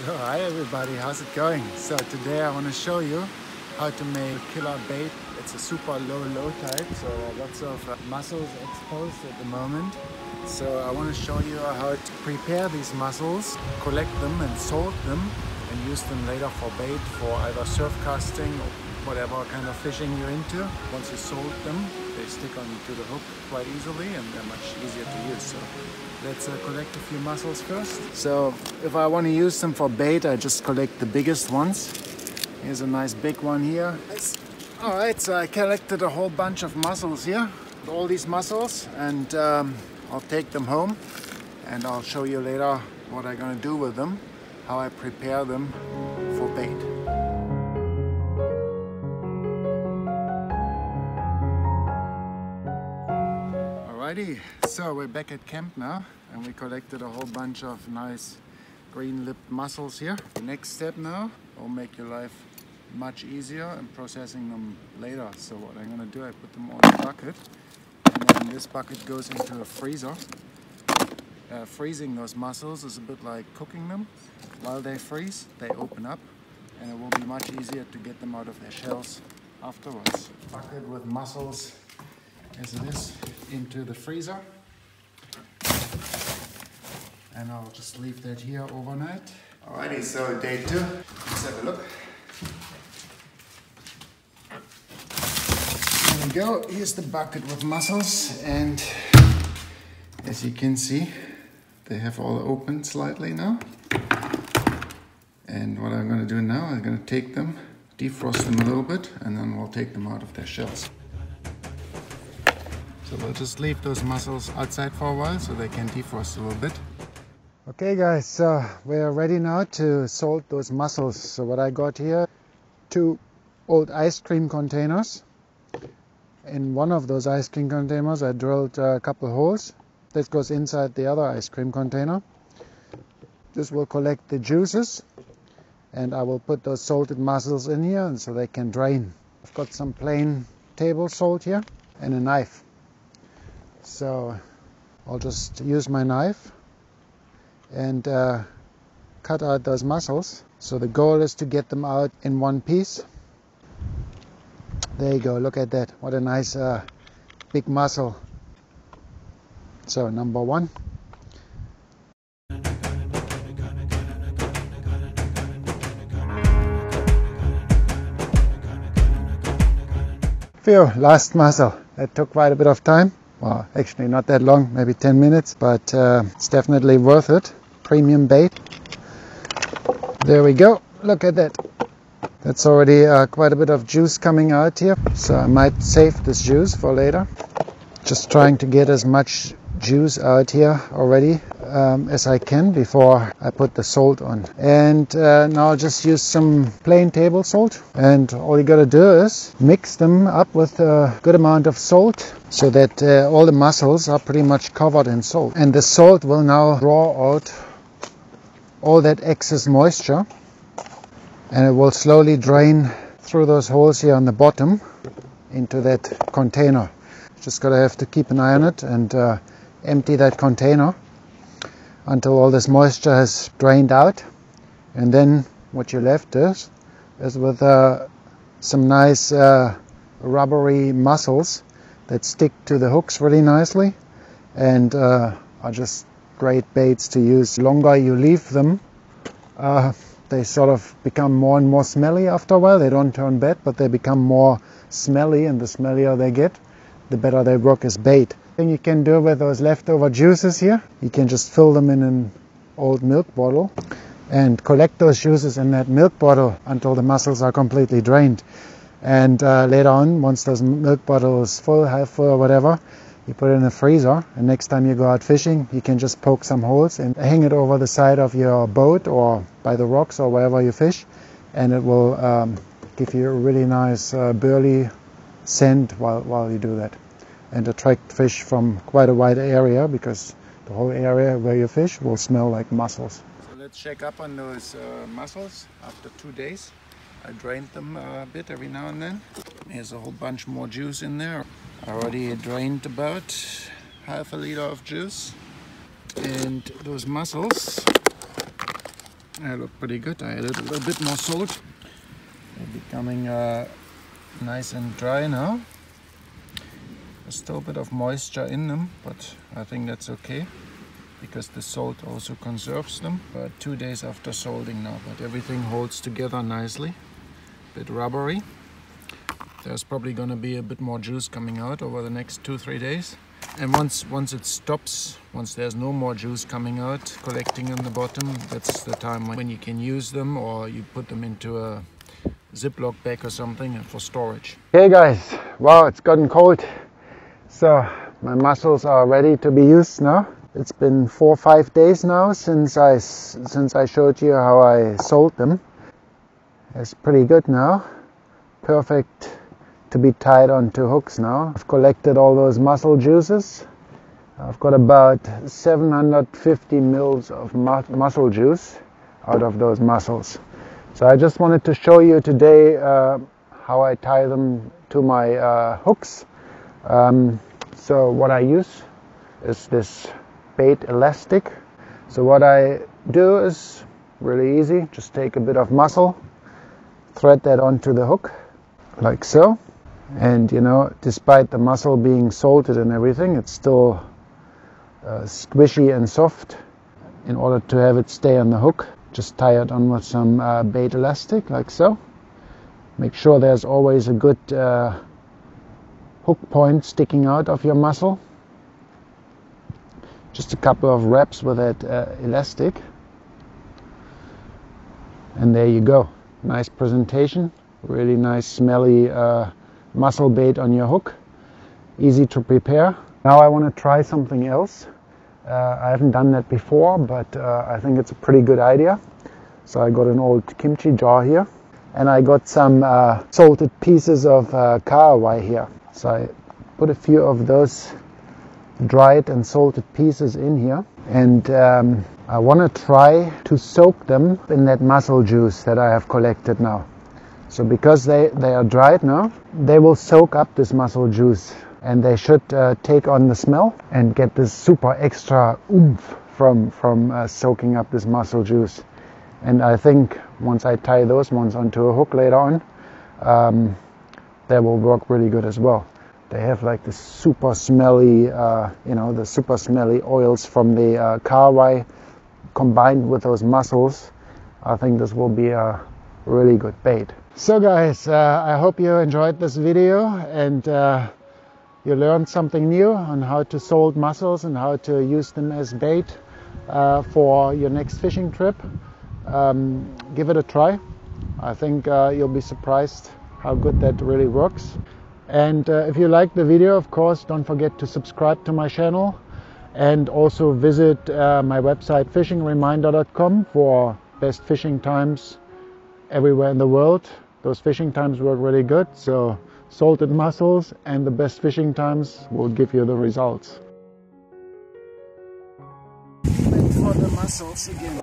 So hi everybody, how's it going? So today I want to show you how to make killer bait. It's a super low tide, so lots of mussels exposed at the moment. So I want to show you how to prepare these mussels, collect them and salt them and use them later for bait for either surf casting or whatever kind of fishing you're into. Once you salt them, they stick onto the hook quite easily and they're much easier to use. So let's collect a few mussels first. So if I want to use them for bait, I just collect the biggest ones. Here's a nice big one here. Alright, so I collected a whole bunch of mussels here. All these mussels, and I'll take them home and I'll show you later what I'm going to do with them, how I prepare them for bait. Alrighty, so we're back at camp now and we collected a whole bunch of nice green-lipped mussels here. The next step now will make your life much easier in processing them later. So what I'm going to do, I put them all in a bucket and then this bucket goes into a freezer. Freezing those mussels is a bit like cooking them. While they freeze, they open up and it will be much easier to get them out of their shells afterwards. Bucket with mussels as it is into the freezer, and I'll just leave that here overnight. Alrighty, so day 2, let's have a look. There we go, here's the bucket with mussels, and as you can see, they have all opened slightly now. And what I'm going to do now, I'm going to take them, defrost them a little bit, and then we'll take them out of their shells. So we'll just leave those mussels outside for a while so they can defrost a little bit. Okay guys, so we're ready now to salt those mussels. So what I got here, 2 old ice cream containers. In one of those ice cream containers I drilled a couple holes. That goes inside the other ice cream container. This will collect the juices and I will put those salted mussels in here and so they can drain. I've got some plain table salt here and a knife. So I'll just use my knife and cut out those mussels. So the goal is to get them out in one piece. There you go, look at that. What a nice big mussel. So number 1. Phew, last mussel. That took quite a bit of time. Well, actually not that long, maybe 10 minutes, but it's definitely worth it. Premium bait. There we go, look at that. That's already quite a bit of juice coming out here, so I might save this juice for later. Just trying to get as much juice out here already as I can before I put the salt on. And now I'll just use some plain table salt, and all you gotta do is mix them up with a good amount of salt so that all the mussels are pretty much covered in salt. And the salt will now draw out all that excess moisture and it will slowly drain through those holes here on the bottom into that container. Just gotta have to keep an eye on it and empty that container until all this moisture has drained out, and then what you're left is with some nice rubbery mussels that stick to the hooks really nicely and are just great baits to use. The longer you leave them, they sort of become more and more smelly after a while. They don't turn bad, but they become more smelly, and the smellier they get, the better they work as bait. Thing you can do with those leftover juices here, you can just fill them in an old milk bottle and collect those juices in that milk bottle until the mussels are completely drained. And later on, once those milk bottle is full, half full or whatever, you put it in the freezer, and next time you go out fishing you can just poke some holes and hang it over the side of your boat or by the rocks or wherever you fish, and it will give you a really nice burly scent while you do that, and attract fish from quite a wide area, because the whole area where you fish will smell like mussels. So let's check up on those mussels after 2 days. I drained them a bit every now and then. There's a whole bunch more juice in there. I already drained about half a liter of juice. And those mussels They look pretty good. I added a little bit more salt. They're becoming nice and dry now. There's still a bit of moisture in them, but I think that's okay because the salt also conserves them. 2 days after salting now, but everything holds together nicely. A bit rubbery. There's probably going to be a bit more juice coming out over the next 2-3 days. And once it stops, once there's no more juice coming out, collecting on the bottom, that's the time when you can use them, or you put them into a Ziploc bag or something for storage. Okay guys, wow, it's gotten cold. So my mussels are ready to be used now. It's been 4 or 5 days now since I showed you how I sold them. It's pretty good now. Perfect to be tied onto hooks now. I've collected all those mussel juices. I've got about 750 mils of mussel juice out of those mussels. So I just wanted to show you today how I tie them to my hooks. So what I use is this bait elastic. So what I do is really easy. Just take a bit of mussel, thread that onto the hook like so. And you know, despite the mussel being salted and everything, it's still squishy and soft. In order to have it stay on the hook, just tie it on with some bait elastic like so. Make sure there's always a good hook point sticking out of your mussel. Just a couple of wraps with that elastic. And there you go. Nice presentation. Really nice smelly mussel bait on your hook. Easy to prepare. Now I want to try something else. I haven't done that before, but I think it's a pretty good idea. So I got an old kimchi jar here, and I got some salted pieces of caraway here. So I put a few of those dried and salted pieces in here, and I want to try to soak them in that mussel juice that I have collected now. So because they are dried now, they will soak up this mussel juice, and they should take on the smell and get this super extra oomph from soaking up this mussel juice. And I think once I tie those ones onto a hook later on, they will work really good as well. They have like this super smelly, the super smelly oils from the caraway combined with those mussels. I think this will be a really good bait. So guys, I hope you enjoyed this video and you learned something new on how to salt mussels and how to use them as bait for your next fishing trip. Give it a try. I think you'll be surprised how good that really works. And if you like the video, of course, don't forget to subscribe to my channel and also visit my website fishingreminder.com for best fishing times everywhere in the world. Those fishing times work really good, so salted mussels and the best fishing times will give you the results. Wait for the mussels again.